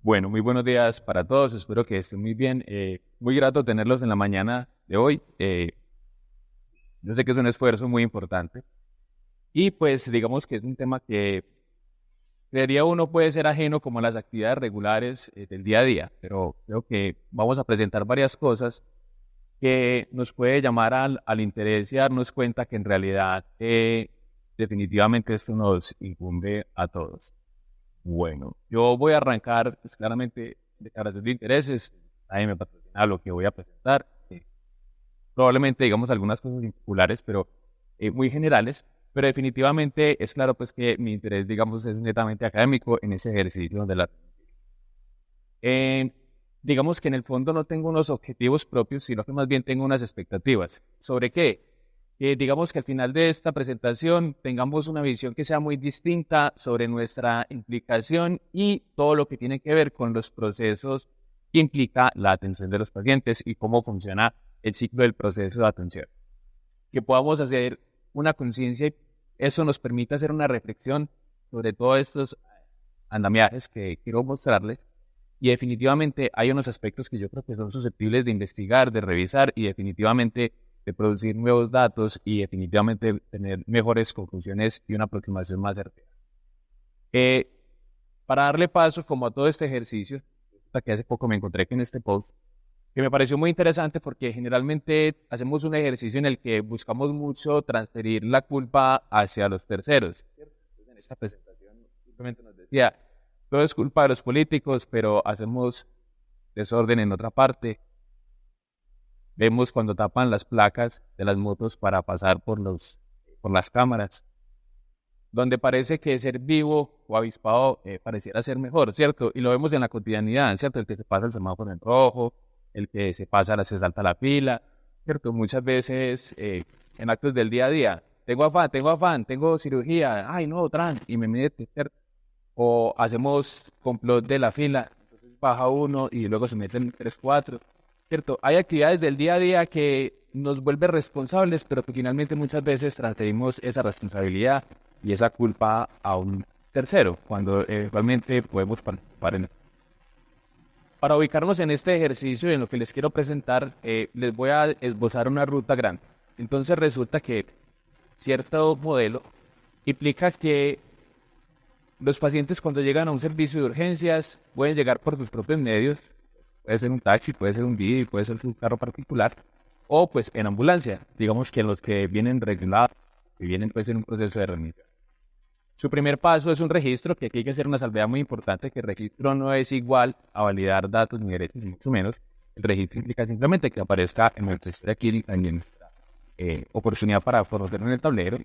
Bueno, muy buenos días para todos. Espero que estén muy bien. Muy grato tenerlos en la mañana de hoy. Yo sé que es un esfuerzo muy importante y pues digamos que es un tema que creería uno puede ser ajeno como a las actividades regulares del día a día, pero creo que vamos a presentar varias cosas que nos puede llamar al interés y darnos cuenta que en realidad definitivamente esto nos incumbe a todos. Bueno, yo voy a arrancar pues, claramente declaración de intereses. Nadie me patrocina lo que voy a presentar. Probablemente digamos algunas cosas impopulares, pero muy generales. Pero definitivamente es claro pues que mi interés, digamos, es netamente académico en ese ejercicio de la... Eh, digamos que en el fondo no tengo unos objetivos propios, sino que más bien tengo unas expectativas. ¿Sobre qué? Digamos que al final de esta presentación tengamos una visión que sea muy distinta sobre nuestra implicación y todo lo que tiene que ver con los procesos que implica la atención de los pacientes y cómo funciona el ciclo del proceso de atención. Que podamos hacer una conciencia y eso nos permite hacer una reflexión sobre todos estos andamiajes que quiero mostrarles. Y definitivamente hay unos aspectos que yo creo que son susceptibles de investigar, de revisar y definitivamente de producir nuevos datos y definitivamente tener mejores conclusiones y una aproximación más certera. Eh, para darle paso como a todo este ejercicio, que hace poco me encontré en este post, que me pareció muy interesante porque generalmente hacemos un ejercicio en el que buscamos mucho transferir la culpa hacia los terceros. En esta presentación simplemente nos decía, todo es culpa de los políticos, pero hacemos desorden en otra parte. Vemos cuando tapan las placas de las motos para pasar por las cámaras, donde parece que ser vivo o avispado pareciera ser mejor, ¿cierto? Y lo vemos en la cotidianidad, ¿cierto? El que se pasa el semáforo en rojo, el que se salta la fila, ¿cierto? Muchas veces en actos del día a día, tengo afán, tengo cirugía, ay no, y me mete, ¿cierto? O hacemos complot de la fila, entonces baja uno y luego se meten tres, cuatro, ¿cierto? Hay actividades del día a día que nos vuelven responsables, pero que finalmente muchas veces transferimos esa responsabilidad y esa culpa a un tercero, cuando realmente podemos participar en él. Para ubicarnos en este ejercicio y en lo que les quiero presentar, les voy a esbozar una ruta grande. Entonces resulta que cierto modelo implica que los pacientes cuando llegan a un servicio de urgencias pueden llegar por sus propios medios, puede ser un taxi, puede ser un Didi, puede ser su carro particular, o pues en ambulancia, digamos que los que vienen regulados, que vienen pues en un proceso de remisión. Su primer paso es un registro, que aquí hay que hacer una salvedad muy importante, que el registro no es igual a validar datos ni derechos, ni mucho menos. El registro implica simplemente que aparezca en nuestra historia clínica y en nuestra oportunidad para conocerlo en el tablero.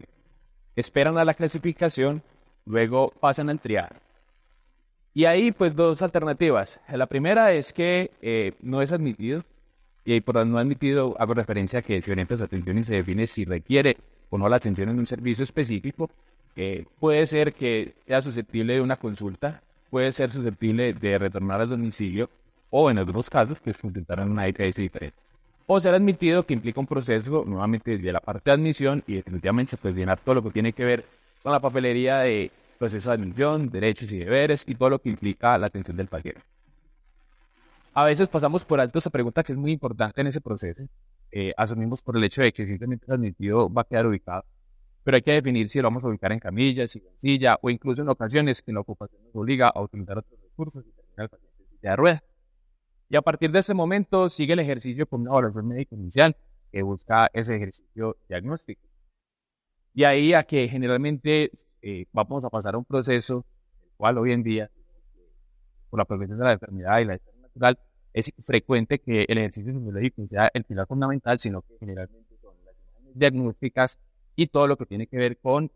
Esperan a la clasificación, luego pasan al triaje. Y ahí, pues, dos alternativas. La primera es que no es admitido, y por no admitido hago referencia a que se orienta su atención y se define si requiere o no la atención en un servicio específico. Puede ser que sea susceptible de una consulta, puede ser susceptible de retornar al domicilio, o en algunos casos, pues, consultar en una EPS diferente. O ser admitido, que implica un proceso, nuevamente, de la parte de admisión y definitivamente, pues, llenar todo lo que tiene que ver con la papelería de proceso de admisión, derechos y deberes y todo lo que implica la atención del paciente. A veces pasamos por alto esa pregunta que es muy importante en ese proceso. Asumimos por el hecho de que simplemente es admitido va a quedar ubicado, pero hay que definir si lo vamos a ubicar en camilla, si en silla o incluso en ocasiones que la ocupación nos obliga a utilizar otros recursos y terminar el paciente en silla de ruedas. Y a partir de ese momento sigue el ejercicio con una evaluación médica inicial que busca ese ejercicio diagnóstico. Y ahí a que generalmente vamos a pasar a un proceso, el cual hoy en día, por la progresión de la enfermedad y la historia natural, es frecuente que el ejercicio fisiológico sea el pilar fundamental, sino que generalmente son las imágenes diagnósticas y todo lo que tiene que ver con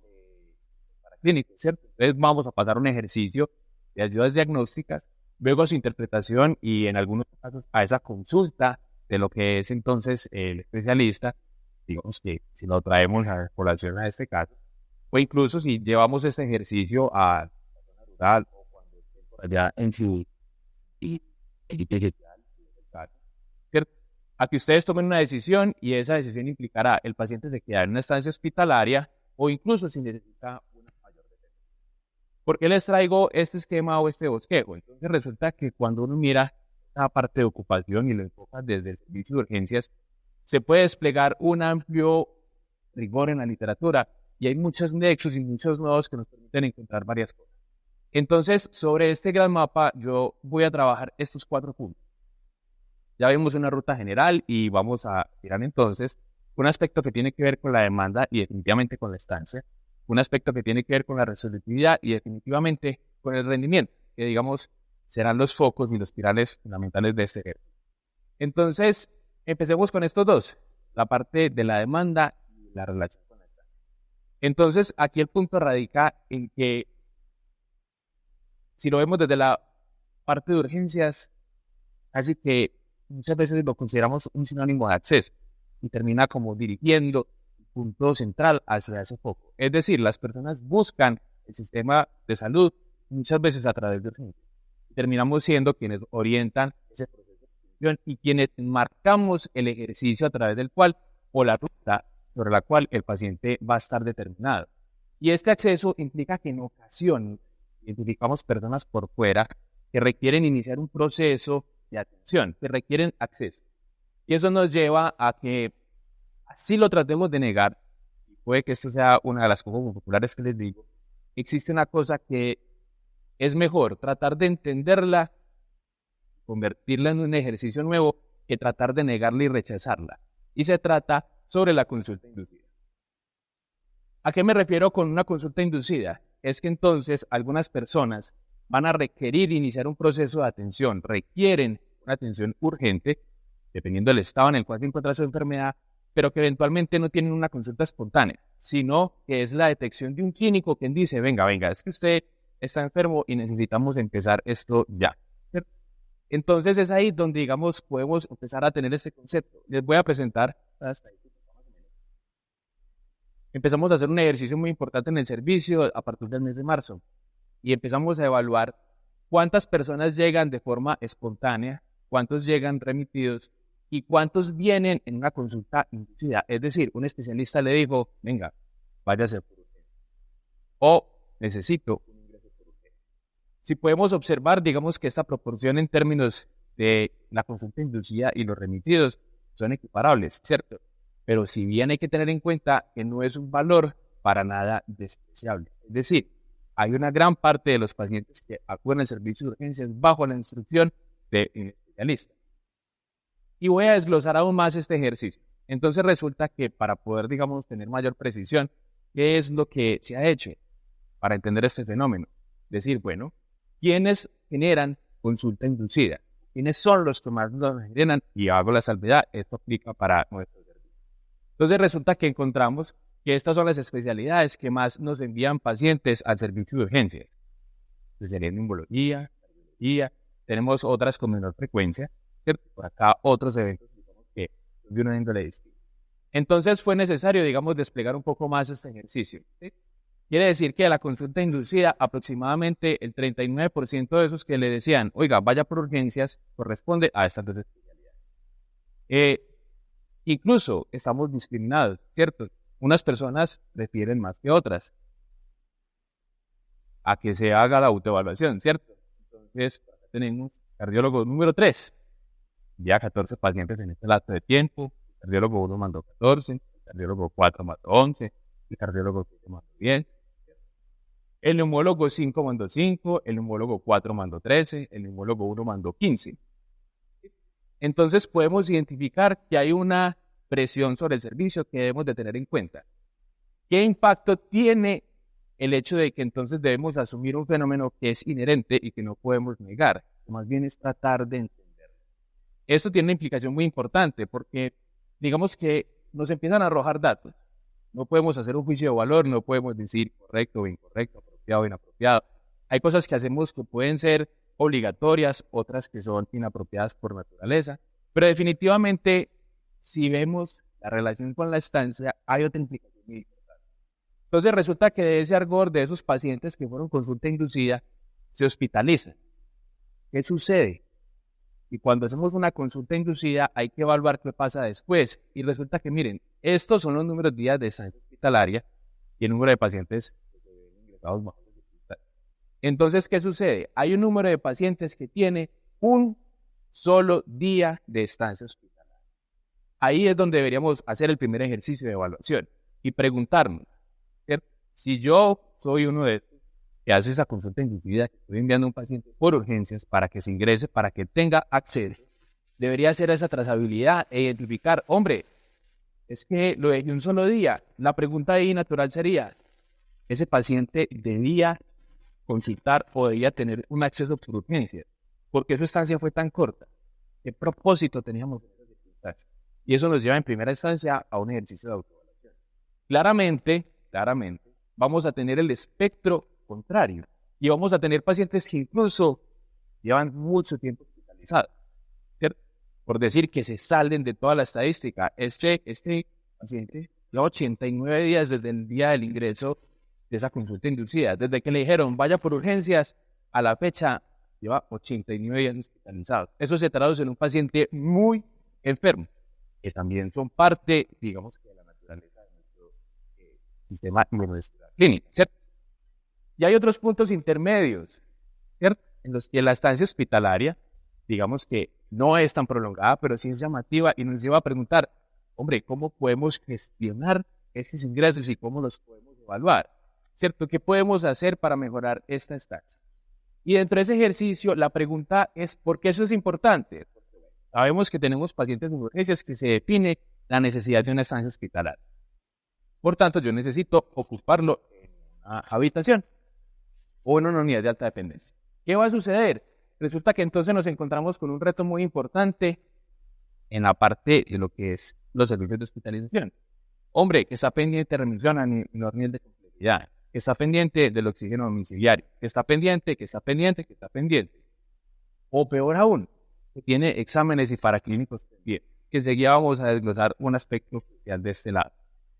paraclínicos, ¿cierto? Entonces vamos a pasar un ejercicio de ayudas diagnósticas, luego a su interpretación y en algunos casos a esa consulta de lo que es entonces el especialista, digamos que si lo traemos a colación a este caso, o incluso si llevamos este ejercicio a la zona rural o cuando estén por allá en su ¿cierto? A que ustedes tomen una decisión y esa decisión implicará el paciente se quedar en una estancia hospitalaria o incluso si necesita una mayor detención. ¿Por qué les traigo este esquema o este bosquejo? Entonces resulta que cuando uno mira esta parte de ocupación y lo enfoca desde el servicio de urgencias, se puede desplegar un amplio rigor en la literatura y hay muchos nexos y muchos nodos que nos permiten encontrar varias cosas. Entonces, sobre este gran mapa, yo voy a trabajar estos 4 puntos. Ya vimos una ruta general y vamos a mirar entonces un aspecto que tiene que ver con la demanda y definitivamente con la estancia, un aspecto que tiene que ver con la resolutividad y definitivamente con el rendimiento, que digamos serán los focos y los pilares fundamentales de este ejercicio. Entonces, empecemos con estos dos, la parte de la demanda y la relación con la estancia. Entonces, aquí el punto radica en que, si lo vemos desde la parte de urgencias, casi que muchas veces lo consideramos un sinónimo de acceso y termina como dirigiendo el punto central hacia ese foco. Es decir, las personas buscan el sistema de salud muchas veces a través de urgencias. Terminamos siendo quienes orientan ese proceso de atención y quienes marcamos el ejercicio a través del cual o la ruta sobre la cual el paciente va a estar determinado. Y este acceso implica que en ocasiones identificamos personas por fuera que requieren iniciar un proceso de atención, que requieren acceso. Y eso nos lleva a que así lo tratemos de negar, y puede que esto sea una de las cosas populares que les digo, existe una cosa que es mejor tratar de entenderla, convertirla en un ejercicio nuevo, que tratar de negarla y rechazarla. Y se trata sobre la consulta inducida. ¿A qué me refiero con una consulta inducida? Es que entonces algunas personas van a requerir iniciar un proceso de atención, requieren una atención urgente, dependiendo del estado en el cual se encuentra su enfermedad, pero que eventualmente no tienen una consulta espontánea, sino que es la detección de un clínico quien dice, venga, es que usted está enfermo y necesitamos empezar esto ya. Entonces es ahí donde, digamos, podemos empezar a tener este concepto. Les voy a presentar las estadísticas. Empezamos a hacer un ejercicio muy importante en el servicio a partir del mes de marzo y empezamos a evaluar cuántas personas llegan de forma espontánea, cuántos llegan remitidos y cuántos vienen en una consulta inducida. Es decir, un especialista le dijo, venga, váyase por urgencia. O necesito un ingreso por urgencia. Si podemos observar, digamos que esta proporción en términos de la consulta inducida y los remitidos son equiparables, ¿cierto? Pero si bien hay que tener en cuenta que no es un valor para nada despreciable. Es decir, hay una gran parte de los pacientes que acuden al servicio de urgencias bajo la instrucción de un especialista. Y voy a desglosar aún más este ejercicio. Entonces resulta que para poder, digamos, tener mayor precisión, ¿qué es lo que se ha hecho para entender este fenómeno? Decir, bueno, ¿quiénes generan consulta inducida? ¿Quiénes son los que más lo generan? Y hago la salvedad, esto aplica para nuestro servicio. Entonces resulta que encontramos que estas son las especialidades que más nos envían pacientes al servicio de urgencias. Especialidad en neumología, cardiología, tenemos otras con menor frecuencia, ¿cierto? Por acá otros eventos, digamos que de una índole distinta. Entonces fue necesario, digamos, desplegar un poco más este ejercicio, ¿sí? Quiere decir que a la consulta inducida, aproximadamente el 39% de esos que le decían, oiga, vaya por urgencias, corresponde a estas dos especialidades. Incluso estamos discriminados, ¿cierto? Unas personas prefieren más que otras a que se haga la autoevaluación, ¿cierto? Entonces, tenemos cardiólogo número 3, ya 14 pacientes en este lapso de tiempo, el cardiólogo 1 mandó 14, el cardiólogo 4 mandó 11, el cardiólogo 7 mandó 10, el neumólogo 5 mandó 5, el neumólogo 4 mandó 13, el neumólogo 1 mandó 15. Entonces podemos identificar que hay una presión sobre el servicio que debemos de tener en cuenta. ¿Qué impacto tiene el hecho de que entonces debemos asumir un fenómeno que es inherente y que no podemos negar? Más bien es tratar de entenderlo. Esto tiene una implicación muy importante porque digamos que nos empiezan a arrojar datos. No podemos hacer un juicio de valor, no podemos decir correcto o incorrecto, apropiado o inapropiado. Hay cosas que hacemos que pueden ser obligatorias, otras que son inapropiadas por naturaleza, pero definitivamente si vemos la relación con la estancia, hay otra implicación muy importante. Entonces resulta que de ese argor de esos pacientes que fueron consulta inducida, se hospitalizan. ¿Qué sucede? Y cuando hacemos una consulta inducida, hay que evaluar qué pasa después. Y resulta que, miren, estos son los números de días de estancia hospitalaria y el número de pacientes que se ven ingresados bajo las circunstancias. Entonces, ¿qué sucede? Hay un número de pacientes que tiene un solo día de estancia hospitalaria. Ahí es donde deberíamos hacer el primer ejercicio de evaluación y preguntarnos, ¿cierto? Si yo soy uno de estos que hace esa consulta inducida, que estoy enviando a un paciente por urgencias para que se ingrese, para que tenga acceso, debería hacer esa trazabilidad e identificar, hombre, es que lo dejé un solo día. La pregunta ahí natural sería, ¿ese paciente debía consultar o debía tener un acceso por urgencia? ¿Por qué su estancia fue tan corta? ¿Qué propósito teníamos en esa circunstancia? Y eso nos lleva en primera instancia a un ejercicio de autoevaluación. Claramente, vamos a tener el espectro contrario y vamos a tener pacientes que incluso llevan mucho tiempo hospitalizados, ¿cierto? Por decir que se salen de toda la estadística. Este paciente lleva 89 días desde el día del ingreso de esa consulta inducida. Desde que le dijeron vaya por urgencias a la fecha, lleva 89 días hospitalizado. Eso se traduce en un paciente muy enfermo, que también son parte, digamos, de la naturaleza de nuestro sistema y de nuestra clínica, ¿cierto? Y hay otros puntos intermedios, ¿cierto? En los que la estancia hospitalaria, digamos que no es tan prolongada, pero sí es llamativa y nos lleva a preguntar, hombre, ¿cómo podemos gestionar estos ingresos y cómo los podemos evaluar? ¿Cierto? ¿Qué podemos hacer para mejorar esta estancia? Y dentro de ese ejercicio, la pregunta es, ¿por qué eso es importante? Porque sabemos que tenemos pacientes con urgencias que se define la necesidad de una estancia hospitalaria. Por tanto, yo necesito ocuparlo en una habitación o en una unidad de alta dependencia. ¿Qué va a suceder? Resulta que entonces nos encontramos con un reto muy importante en la parte de lo que es los servicios de hospitalización. Hombre, que está pendiente de remisión a menor nivel de complejidad, que está pendiente del oxígeno domiciliario, que está pendiente. O peor aún, que tiene exámenes y paraclínicos pendientes, que enseguida vamos a desglosar un aspecto crucial de este lado.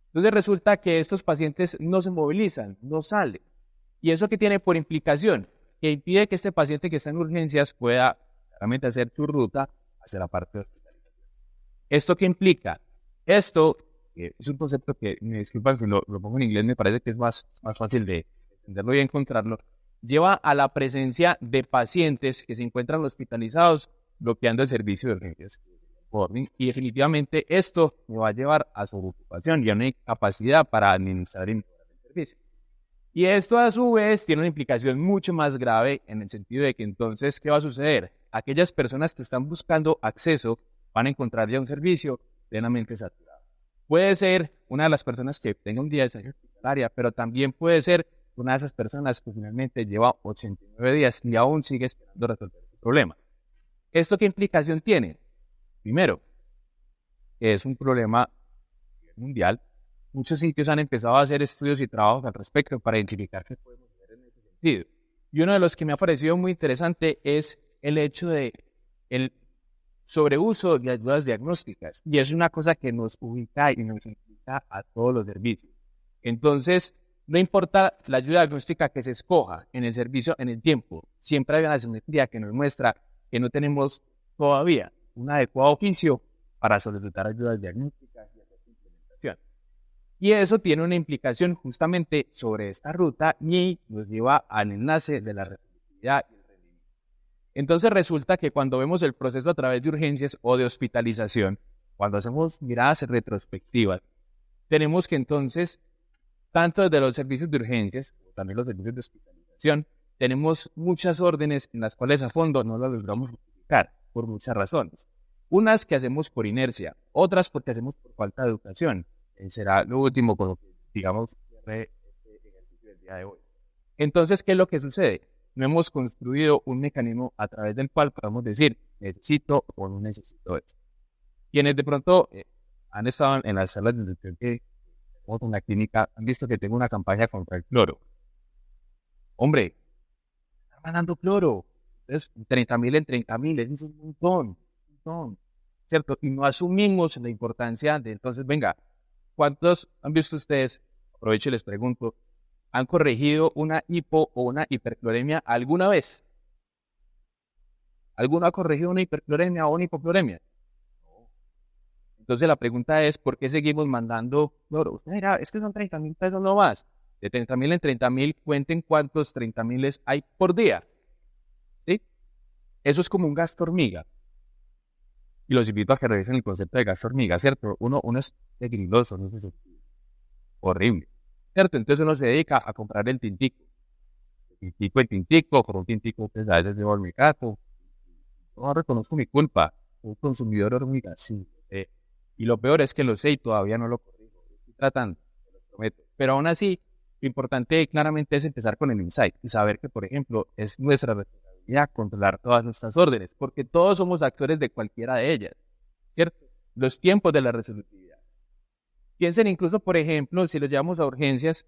Entonces resulta que estos pacientes no se movilizan, no salen. ¿Y eso qué tiene por implicación? Que impide que este paciente que está en urgencias pueda realmente hacer su ruta hacia la parte de hospitalización. ¿Esto qué implica? Esto es un concepto que, me disculpan si lo pongo en inglés, me parece que es más fácil de entenderlo y encontrarlo. Lleva a la presencia de pacientes que se encuentran hospitalizados bloqueando el servicio de urgencias. Y definitivamente esto me va a llevar a su ocupación y a una incapacidad para administrar el servicio. Y esto a su vez tiene una implicación mucho más grave en el sentido de que entonces, ¿qué va a suceder? Aquellas personas que están buscando acceso van a encontrar ya un servicio plenamente saturado. Puede ser una de las personas que tenga un día de estancia hospitalaria, pero también puede ser una de esas personas que finalmente lleva 89 días y aún sigue esperando resolver su problema. ¿Esto qué implicación tiene? Primero, que es un problema mundial. Muchos sitios han empezado a hacer estudios y trabajos al respecto para identificar qué podemos hacer en ese sentido. Y uno de los que me ha parecido muy interesante es el hecho de el sobreuso de ayudas diagnósticas. Y es una cosa que nos ubica y nos implica a todos los servicios. Entonces, no importa la ayuda diagnóstica que se escoja en el servicio, en el tiempo, siempre hay una simetría que nos muestra que no tenemos todavía un adecuado oficio para solicitar ayudas diagnósticas y hacer su implementación. Y eso tiene una implicación justamente sobre esta ruta y nos lleva al enlace de la reproducibilidad y el rendimiento. Entonces resulta que cuando vemos el proceso a través de urgencias o de hospitalización, cuando hacemos miradas retrospectivas, tenemos que entonces, tanto desde los servicios de urgencias, como también los servicios de hospitalización, tenemos muchas órdenes en las cuales a fondo no las logramos justificar por muchas razones. Unas que hacemos por inercia, otras porque hacemos por falta de educación. Será lo último con lo que, digamos, cierre este ejercicio del día de hoy. Entonces, ¿qué es lo que sucede? No hemos construido un mecanismo a través del cual podamos decir, necesito o no necesito esto. Quienes de pronto han estado en las salas de nutrición que tenemos en la clínica, han visto que tengo una campaña contra el cloro. Hombre, están mandando cloro. Entonces, 30.000 en 30.000, es un montón, ¿cierto? Y no asumimos la importancia de, entonces, venga, ¿cuántos han visto ustedes? Aprovecho y les pregunto, ¿han corregido una hipo o una hipercloremia alguna vez? ¿Alguno ha corregido una hipercloremia o una hipocloremia? No. Entonces la pregunta es, ¿por qué seguimos mandando cloro? Usted dirá, es que son 30.000 pesos no más. De 30.000 en 30.000, cuenten cuántos 30.000 hay por día. ¿Sí? Eso es como un gasto hormiga. Y los invito a que revisen el concepto de gasto hormiga, ¿cierto? Uno es peligroso, no es horrible, ¿cierto? Entonces uno se dedica a comprar el tintico. El tintico, con un tintico que a veces llevo al mercado. No reconozco mi culpa. Soy consumidor hormiga, sí. Y lo peor es que lo sé y todavía no lo corrijo. Estoy tratando, te lo prometo. Pero aún así, lo importante claramente es empezar con el insight y saber que, por ejemplo, es nuestra responsabilidad controlar todas nuestras órdenes, porque todos somos actores de cualquiera de ellas, ¿cierto? Los tiempos de la resolutividad. Piensen incluso, por ejemplo, si lo llevamos a urgencias,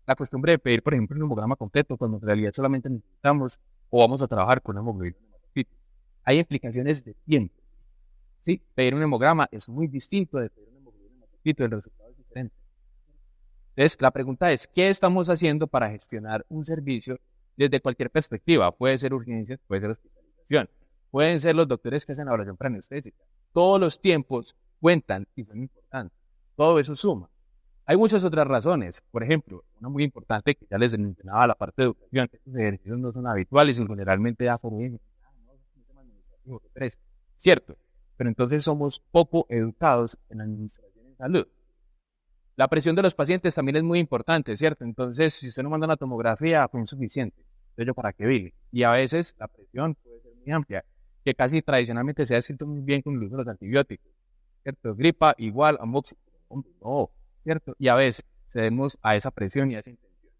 la costumbre de pedir, por ejemplo, un hemograma completo, cuando en realidad solamente necesitamos o vamos a trabajar con hemoglobina hematocrito. Hay implicaciones de tiempo. ¿Sí? Pedir un hemograma es muy distinto de pedir un hemoglobina hematocrito, el resultado es diferente. Entonces, la pregunta es, ¿qué estamos haciendo para gestionar un servicio desde cualquier perspectiva? Puede ser urgencias, puede ser hospitalización, pueden ser los doctores que hacen evaluación preanestésica. Todos los tiempos cuentan y son importantes. Todo eso suma. Hay muchas otras razones. Por ejemplo, una muy importante que ya les mencionaba, la parte de educación, que estos ejercicios no son habituales y generalmente da por bien. Cierto, pero entonces somos poco educados en la administración de salud. La presión de los pacientes también es muy importante, ¿cierto? Entonces, si usted no manda una tomografía, pues es suficiente. Entonces, ¿yo para qué vive? Y a veces la presión puede ser muy amplia, que casi tradicionalmente se ha escrito muy bien con el uso de los antibióticos, ¿cierto? Gripa igual amoxicilina, no, ¿cierto? Y a veces cedemos a esa presión y a esa intención.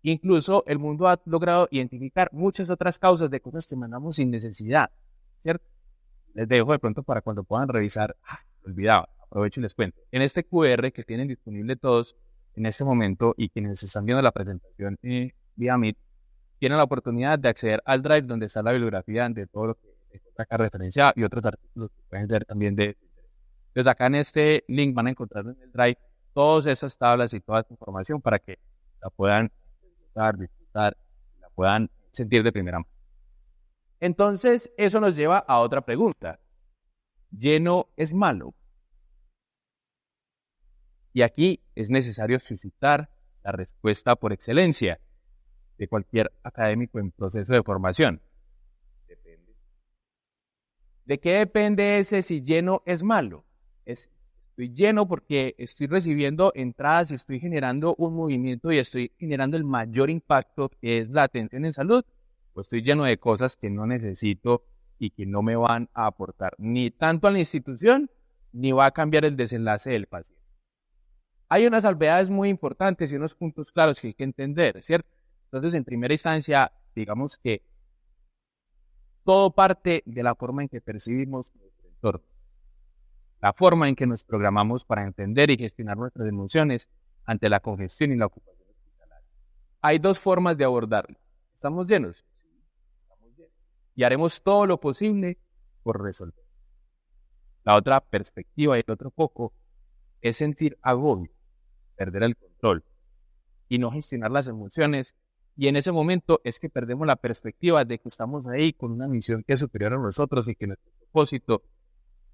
Incluso el mundo ha logrado identificar muchas otras causas de cosas que mandamos sin necesidad, ¿cierto? Les dejo de pronto para cuando puedan revisar. Olvidaba, aprovecho y les cuento. En este QR que tienen disponible todos en este momento y quienes están viendo la presentación vía Meet, tienen la oportunidad de acceder al Drive donde está la bibliografía de todo lo que acá referenciado y otros artículos que pueden ser también de interés. Entonces acá en este link van a encontrar en el Drive todas esas tablas y toda esta información para que la puedan disfrutar, la puedan sentir de primera mano. Entonces, eso nos lleva a otra pregunta. ¿Lleno es malo? Y aquí es necesario suscitar la respuesta por excelencia de cualquier académico en proceso de formación. Depende. ¿De qué depende ese si lleno es malo? Estoy lleno porque estoy recibiendo entradas y estoy generando un movimiento y estoy generando el mayor impacto que es la atención en salud. Pues estoy lleno de cosas que no necesito y que no me van a aportar ni tanto a la institución, ni va a cambiar el desenlace del paciente. Hay unas salvedades muy importantes y unos puntos claros que hay que entender, ¿cierto? Entonces, en primera instancia, digamos que todo parte de la forma en que percibimos nuestro entorno, la forma en que nos programamos para entender y gestionar nuestras emociones ante la congestión y la ocupación hospitalaria. Hay dos formas de abordarlo. ¿Estamos llenos? Y haremos todo lo posible por resolver. La otra perspectiva y el otro foco es sentir agobio, perder el control y no gestionar las emociones. Y en ese momento es que perdemos la perspectiva de que estamos ahí con una misión que es superior a nosotros y que nuestro propósito,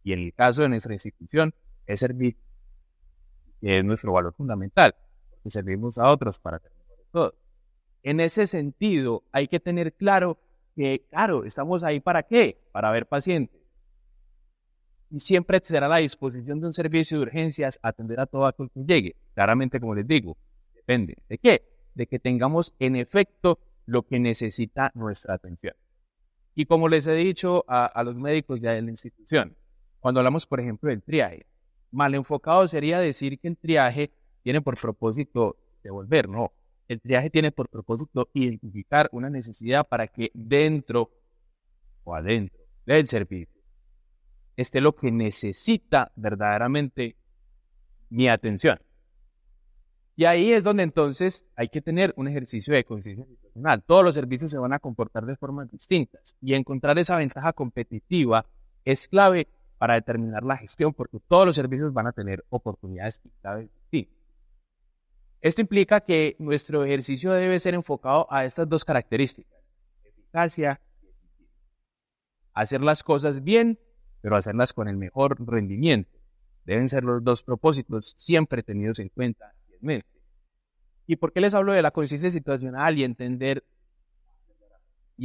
y en el caso de nuestra institución, es servir, que es nuestro valor fundamental, porque servimos a otros para tener mejores todos. En ese sentido, hay que tener claro que, claro, estamos ahí ¿para qué? Para ver pacientes. Y siempre será a la disposición de un servicio de urgencias atender a todo aquel que llegue. Claramente, como les digo, depende. ¿De qué? De que tengamos en efecto lo que necesita nuestra atención. Y como les he dicho a los médicos ya de la institución, cuando hablamos, por ejemplo, del triaje, mal enfocado sería decir que el triaje tiene por propósito devolver, no. El triaje tiene por propósito identificar una necesidad para que dentro o adentro del servicio esté lo que necesita verdaderamente mi atención. Y ahí es donde entonces hay que tener un ejercicio de conciencia situacional. Todos los servicios se van a comportar de formas distintas y encontrar esa ventaja competitiva es clave para determinar la gestión porque todos los servicios van a tener oportunidades y claves distintas. Esto implica que nuestro ejercicio debe ser enfocado a estas dos características, eficacia y eficiencia. Hacer las cosas bien, pero hacerlas con el mejor rendimiento. Deben ser los dos propósitos siempre tenidos en cuenta y en mente. ¿Y por qué les hablo de la conciencia situacional y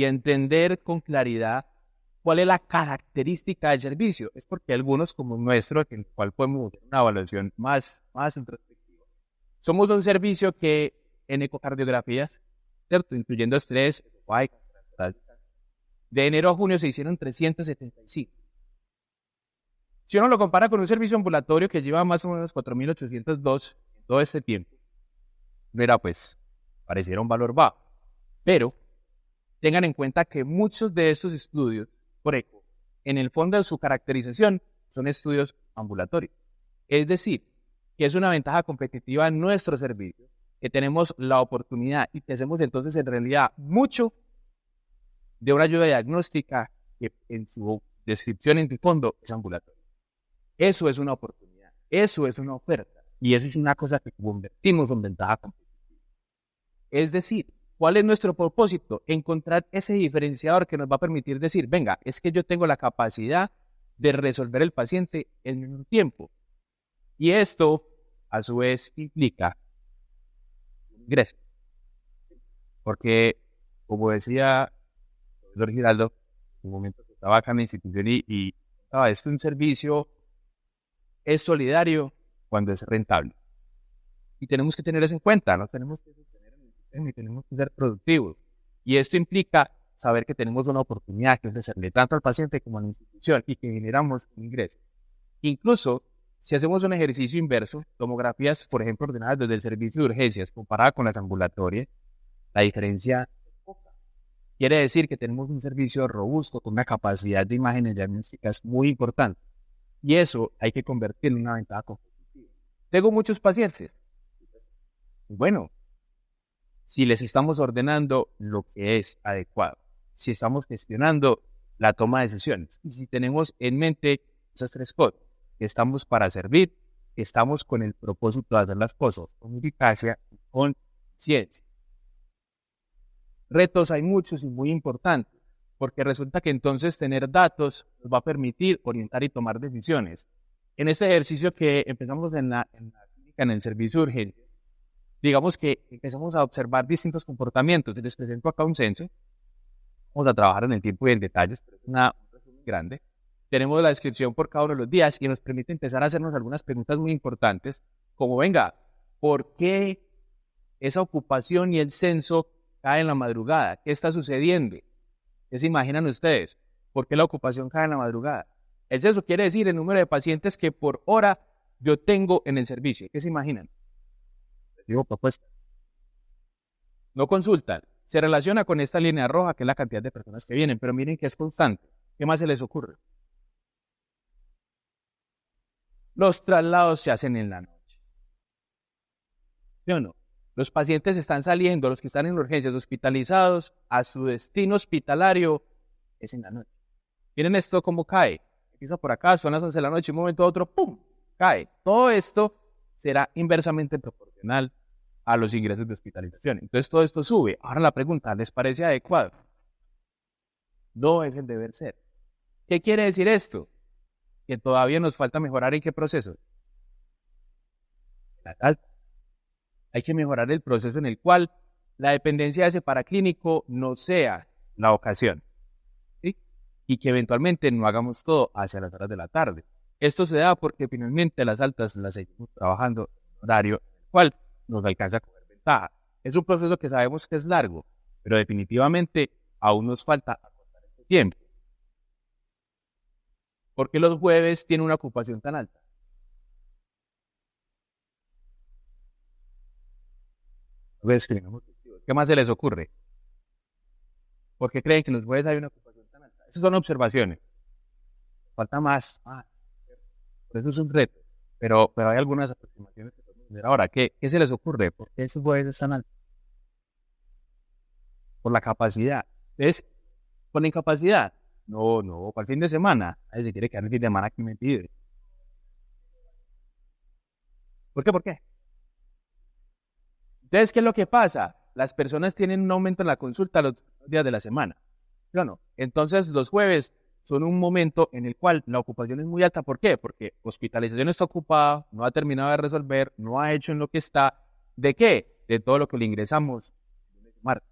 entender con claridad cuál es la característica del servicio? Es porque algunos, como nuestro, en el cual podemos hacer una evaluación más introspectiva, somos un servicio que en ecocardiografías, ¿cierto? Incluyendo estrés, de enero a junio se hicieron 375. Si uno lo compara con un servicio ambulatorio que lleva más o menos 4.802 en todo este tiempo, mira, pues, pareciera un valor bajo. Pero tengan en cuenta que muchos de estos estudios por eco, en el fondo de su caracterización, son estudios ambulatorios. Es decir, que es una ventaja competitiva en nuestro servicio, que tenemos la oportunidad y que hacemos entonces en realidad mucho de una ayuda diagnóstica que en su descripción, en su fondo, es ambulatorio. Eso es una oportunidad, eso es una oferta y eso es una cosa que convertimos en ventaja competitiva. Es decir, ¿cuál es nuestro propósito? Encontrar ese diferenciador que nos va a permitir decir, venga, es que yo tengo la capacidad de resolver el paciente en menor tiempo. Y esto, a su vez, implica un ingreso. Porque, como decía el profesor Giraldo, en un momento que estaba acá en la institución y esto es un servicio, es solidario cuando es rentable. Y tenemos que tener eso en cuenta, no tenemos que sostener en el sistema y tenemos que ser productivos. Y esto implica saber que tenemos una oportunidad que ofrecerle tanto al paciente como a la institución y que generamos un ingreso. Incluso, si hacemos un ejercicio inverso, tomografías, por ejemplo, ordenadas desde el servicio de urgencias comparada con las ambulatorias, la diferencia es poca. Quiere decir que tenemos un servicio robusto con una capacidad de imágenes diagnósticas muy importante. Y eso hay que convertirlo en una ventaja competitiva. Tengo muchos pacientes. Bueno, si les estamos ordenando lo que es adecuado, si estamos gestionando la toma de decisiones y si tenemos en mente esas tres cosas, que estamos para servir, que estamos con el propósito de hacer las cosas con eficacia y con ciencia. Retos hay muchos y muy importantes, porque resulta que entonces tener datos nos va a permitir orientar y tomar decisiones. En este ejercicio que empezamos en la clínica, en el servicio de urgencias, digamos que empezamos a observar distintos comportamientos. Les presento acá un censo. Vamos a trabajar en el tiempo y en detalles, pero es un resumen grande. Tenemos la descripción por cada uno de los días y nos permite empezar a hacernos algunas preguntas muy importantes, como venga, ¿por qué esa ocupación y el censo cae en la madrugada? ¿Qué está sucediendo? ¿Qué se imaginan ustedes? ¿Por qué la ocupación cae en la madrugada? El censo quiere decir el número de pacientes que por hora yo tengo en el servicio. ¿Qué se imaginan? Les digo propuesta. No consultan. Se relaciona con esta línea roja, que es la cantidad de personas que vienen, pero miren que es constante. ¿Qué más se les ocurre? Los traslados se hacen en la noche. ¿Sí o no? Los pacientes están saliendo, los que están en urgencias hospitalizados, a su destino hospitalario es en la noche. Miren esto cómo cae. Empieza por acá, son las 11 de la noche, un momento a otro, ¡pum!, cae. Todo esto será inversamente proporcional a los ingresos de hospitalización. Entonces todo esto sube. Ahora la pregunta, ¿les parece adecuado? No es el deber ser. ¿Qué quiere decir esto? Que todavía nos falta mejorar en qué proceso. Hay que mejorar el proceso en el cual la dependencia de ese paraclínico no sea la ocasión, ¿sí? Y que eventualmente no hagamos todo hacia las horas de la tarde. Esto se da porque finalmente las altas las seguimos trabajando en un horario en el cual nos alcanza a coger ventaja. Es un proceso que sabemos que es largo, pero definitivamente aún nos falta acortar este tiempo. ¿Por qué los jueves tienen una ocupación tan alta? ¿Qué más se les ocurre? ¿Por qué creen que los jueves hay una ocupación tan alta? Esas son observaciones. Falta más. Por eso es un reto. Pero hay algunas aproximaciones que podemos hacer ahora. ¿Qué se les ocurre? ¿Por qué esos jueves están altos? Por la capacidad. Entonces, con la incapacidad. No, para el fin de semana. Nadie se quiere quedar el fin de semana aquí metido. ¿Por qué? Entonces, ¿qué es lo que pasa? Las personas tienen un aumento en la consulta los días de la semana. ¿Sí o no? Entonces, los jueves son un momento en el cual la ocupación es muy alta. ¿Por qué? Porque hospitalización está ocupada, no ha terminado de resolver, no ha hecho en lo que está. ¿De qué? de todo lo que le ingresamos el lunes y martes.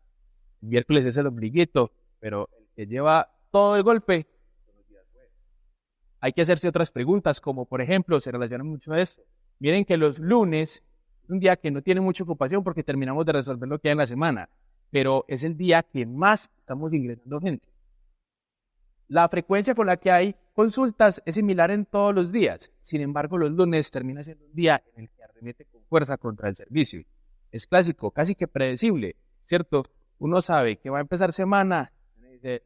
El miércoles es el ombliguito, pero el que lleva todo el golpe son los días jueves. Hay que hacerse otras preguntas, como por ejemplo, se relaciona mucho a esto. Miren que los lunes es un día que no tiene mucha ocupación porque terminamos de resolver lo que hay en la semana, pero es el día que más estamos ingresando gente. La frecuencia con la que hay consultas es similar en todos los días. Sin embargo, los lunes termina siendo un día en el que arremete con fuerza contra el servicio. Es clásico, casi que predecible, ¿cierto? Uno sabe que va a empezar semana y dice,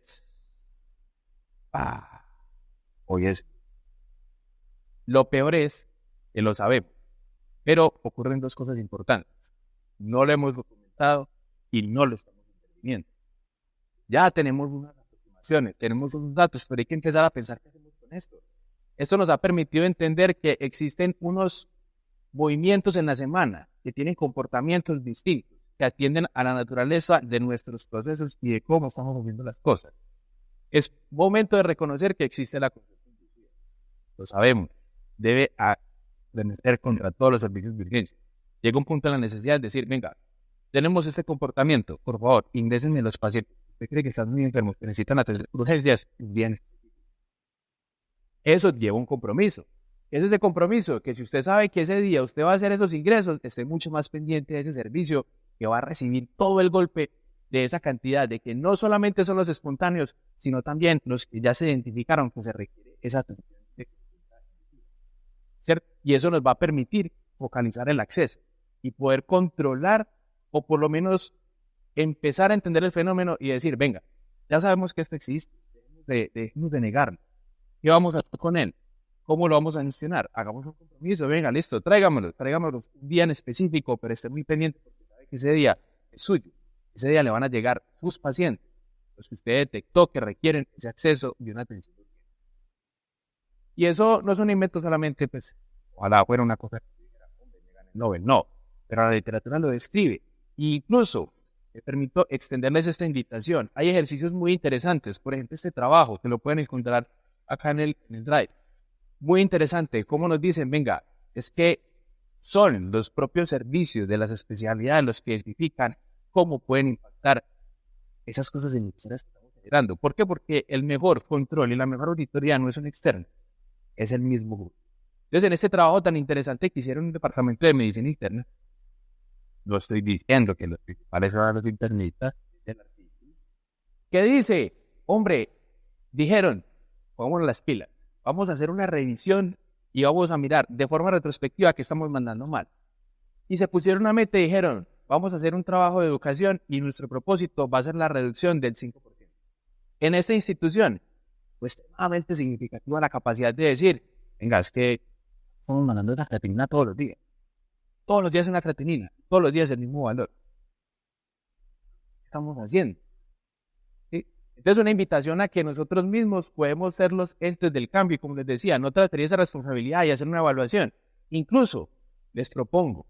hoy es. Lo peor es que lo sabemos, pero ocurren dos cosas importantes. No lo hemos documentado y no lo estamos interviniendo. Ya tenemos unas aproximaciones, tenemos unos datos, pero hay que empezar a pensar qué hacemos con esto. Esto nos ha permitido entender que existen unos movimientos en la semana que tienen comportamientos distintos, que atienden a la naturaleza de nuestros procesos y de cómo estamos moviendo las cosas. Es momento de reconocer que existe la consulta inducida. Lo sabemos. Debe arremeter contra todos los servicios de urgencia. Llega un punto en la necesidad de decir, venga, tenemos este comportamiento, por favor, ingrésenme los pacientes. Usted cree que están muy enfermos, que necesitan atender urgencias, bien. Eso lleva un compromiso. Es ese compromiso que si usted sabe que ese día usted va a hacer esos ingresos, esté mucho más pendiente de ese servicio que va a recibir todo el golpe de esa cantidad, de que no solamente son los espontáneos, sino también los que ya se identificaron que se requiere esa atención. ¿Cierto? Y eso nos va a permitir focalizar el acceso y poder controlar o por lo menos empezar a entender el fenómeno y decir, venga, ya sabemos que esto existe, dejemos de negarlo. ¿Qué vamos a hacer con él? ¿Cómo lo vamos a gestionar? Hagamos un compromiso, venga, listo, tráigamelo un día en específico, pero esté muy pendiente porque sabe que ese día es suyo. Ese día le van a llegar sus pacientes, los que usted detectó que requieren ese acceso y una atención. Y eso no es un invento solamente, pues, ojalá fuera una cosa que dijera, hombre, me gané el Nobel, no, pero la literatura lo describe. E incluso, me permito extenderles esta invitación. Hay ejercicios muy interesantes, por ejemplo, este trabajo, que lo pueden encontrar acá en el Drive. Muy interesante, cómo nos dicen, venga, es que son los propios servicios de las especialidades los que identifican cómo pueden impactar esas cosas innecesarias que estamos generando. ¿Por qué? Porque el mejor control y la mejor auditoría no es un externo, es el mismo grupo. Entonces, en este trabajo tan interesante que hicieron en el Departamento de Medicina Interna, no estoy diciendo que los principales son los internistas, dice el artículo, que dice, hombre, dijeron, pongámonos las pilas, vamos a hacer una revisión y vamos a mirar de forma retrospectiva qué estamos mandando mal. Y se pusieron una meta y dijeron, vamos a hacer un trabajo de educación y nuestro propósito va a ser la reducción del 5%. En esta institución, pues extremadamente significativa la capacidad de decir, venga, es que estamos mandando una creatinina todos los días. Todos los días una creatinina, todos los días el mismo valor. ¿Qué estamos haciendo? ¿Sí? Entonces una invitación a que nosotros mismos podemos ser los entes del cambio y como les decía, no trataría esa responsabilidad y hacer una evaluación. Incluso les propongo,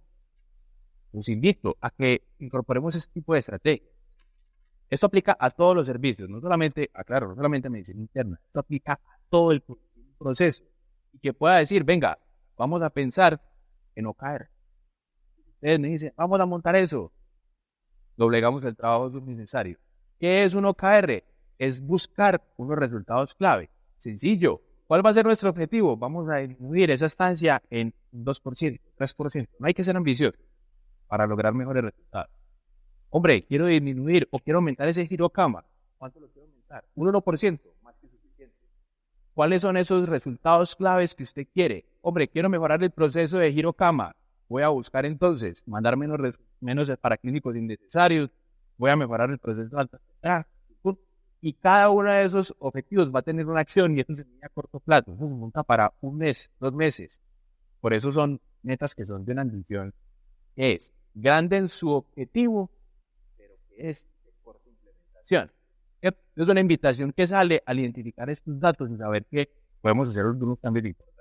los invito a que incorporemos este tipo de estrategia. Esto aplica a todos los servicios, no solamente, aclaro, no solamente a medicina interna, esto aplica a todo el proceso. Y que pueda decir, venga, vamos a pensar en OKR. Ustedes me dicen, vamos a montar eso. Doblegamos el trabajo necesario. ¿Qué es un OKR? Es buscar unos resultados clave. Sencillo. ¿Cuál va a ser nuestro objetivo? Vamos a disminuir esa estancia en 2%, 3%. No hay que ser ambicioso para lograr mejores resultados. Hombre, quiero disminuir o quiero aumentar ese giro cama. ¿Cuánto lo quiero aumentar? Un 1%, más que suficiente. ¿Cuáles son esos resultados claves que usted quiere? Hombre, quiero mejorar el proceso de giro cama. Voy a buscar entonces mandar menos paraclínicos innecesarios. Voy a mejorar el proceso de alta espera. Y cada uno de esos objetivos va a tener una acción y esto se tiene a corto plazo. Eso se monta para un mes, 2 meses. Por eso son metas que son de una ambición que es grande en su objetivo, pero que es de corta implementación. Es una invitación que sale al identificar estos datos y saber que podemos hacer unos cambios importantes.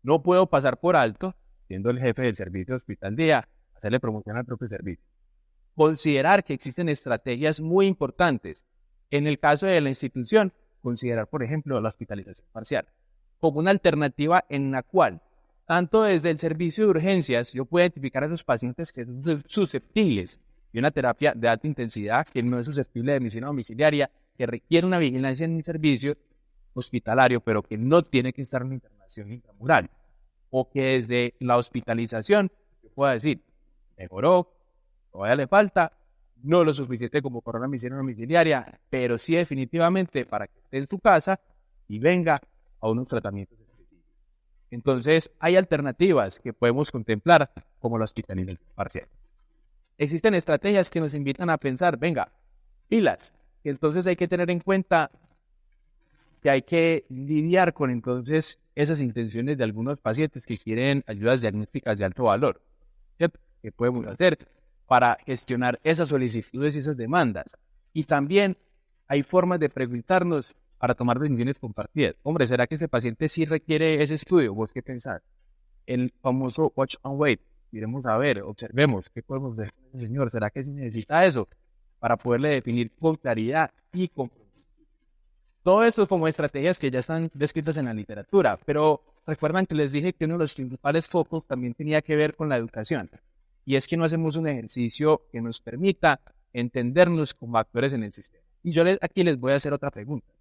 No puedo pasar por alto, siendo el jefe del servicio de hospital día, hacerle promoción al propio servicio. Considerar que existen estrategias muy importantes. En el caso de la institución, considerar, por ejemplo, la hospitalización parcial como una alternativa en la cual tanto desde el servicio de urgencias, yo puedo identificar a los pacientes que son susceptibles de una terapia de alta intensidad, que no es susceptible de medicina domiciliaria, que requiere una vigilancia en un servicio hospitalario, pero que no tiene que estar en una internación intramural. O que desde la hospitalización, yo puedo decir, mejoró, todavía le falta, no lo suficiente como para una medicina domiciliaria, pero sí definitivamente para que esté en su casa y venga a unos tratamientos específicos. Entonces, hay alternativas que podemos contemplar como la hospitalización parcial. Existen estrategias que nos invitan a pensar, venga, pilas, que entonces hay que tener en cuenta que hay que lidiar con entonces esas intenciones de algunos pacientes que quieren ayudas diagnósticas de alto valor, ¿cierto? ¿Qué podemos hacer para gestionar esas solicitudes y esas demandas? Y también hay formas de preguntarnos para tomar decisiones compartidas. Hombre, ¿será que ese paciente sí requiere ese estudio? ¿Vos qué pensás? El famoso watch and wait. Iremos a ver, observemos, ¿qué podemos hacer con ese señor? ¿Será que sí necesita eso? Para poderle definir con claridad y con... Todo esto como estrategias que ya están descritas en la literatura, pero recuerdan que les dije que uno de los principales focos también tenía que ver con la educación. Y es que no hacemos un ejercicio que nos permita entendernos como actores en el sistema. Y yo aquí les voy a hacer otra pregunta.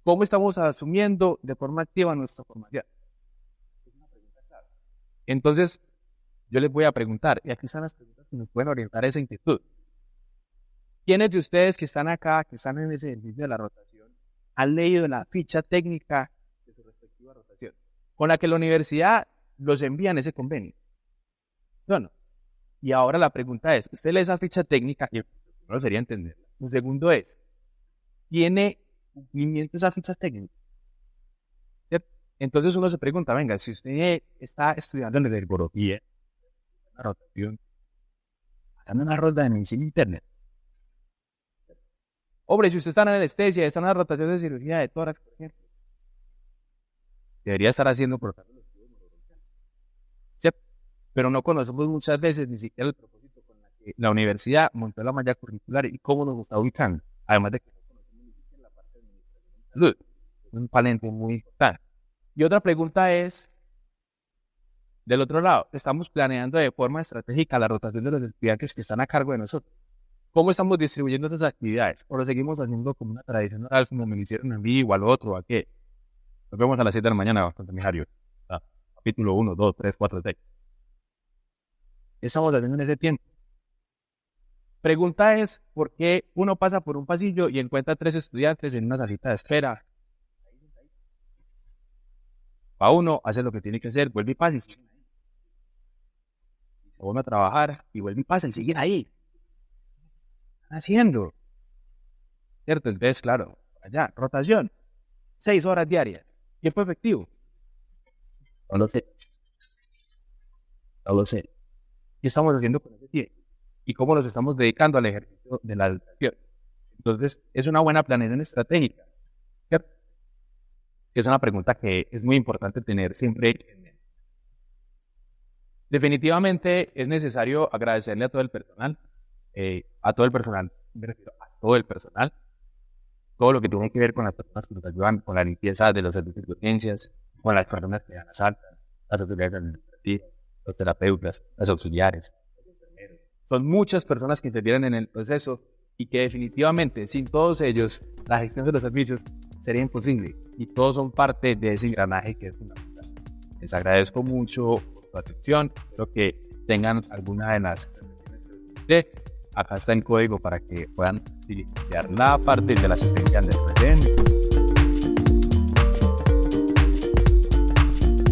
¿Cómo estamos asumiendo de forma activa nuestra formación? Es una pregunta clave. Entonces, yo les voy a preguntar, y aquí están las preguntas que nos pueden orientar a esa inquietud. ¿Quiénes de ustedes que están acá, que están en ese ejercicio de la rotación, han leído la ficha técnica de su respectiva rotación, con la que la universidad los envía en ese convenio? No. Y ahora la pregunta es, ¿usted lee esa ficha técnica? Y primero sería entenderla. Lo segundo es, ¿tiene cumplimiento esa ficha técnica? ¿Cierto? Entonces uno se pregunta, venga, si usted está estudiando en ergología, una rotación, pasando una ronda de medicina interna. Hombre, si usted está en anestesia, está en una rotación de cirugía de tórax, por ejemplo, debería estar haciendo protocolo de estudio neurológico. ¿Cierto? Pero no conocemos muchas veces ni siquiera el propósito con el que la universidad montó la malla curricular y cómo nos está ubicando. Además de que no conocemos ni siquiera la parte de administración de salud. Es un palente muy importante. Y otra pregunta es, del otro lado, estamos planeando de forma estratégica la rotación de los estudiantes que están a cargo de nosotros. ¿Cómo estamos distribuyendo esas actividades? ¿O lo seguimos haciendo como una tradición oral, como me lo hicieron a mí o al otro, a qué? Nos vemos a las 7 de la mañana, seminario. Capítulo 1, 2, 3, 4, 6. ¿Qué estamos haciendo en ese tiempo? Pregunta es, ¿por qué uno pasa por un pasillo y encuentra 3 estudiantes en una salita de espera? Va uno, hace lo que tiene que hacer, vuelve y pasa y siguen ahí. Se vuelve a trabajar y vuelve y pasa y siguen ahí. Haciendo, ¿cierto? Entonces, claro, allá, rotación, 6 horas diarias, tiempo efectivo. No lo sé. ¿Qué estamos haciendo con ese tiempo? ¿Y cómo nos estamos dedicando al ejercicio de la educación? Entonces, es una buena planeación estratégica, ¿cierto? Es una pregunta que es muy importante tener siempre en mente. Definitivamente es necesario agradecerle a todo el personal, me refiero a todo el personal, todo lo que tiene que ver con las personas que nos ayudan con la limpieza de los servicios de urgencias, con las personas que dan las altas, las autoridades administrativas, los terapeutas, los auxiliares, los enfermeros. Son muchas personas que intervienen en el proceso y que definitivamente sin todos ellos la gestión de los servicios sería imposible y todos son parte de ese engranaje que es fundamental. Les agradezco mucho por su atención, espero que tengan alguna de las acá está el código para que puedan utilizar la parte de la asistencia del presente.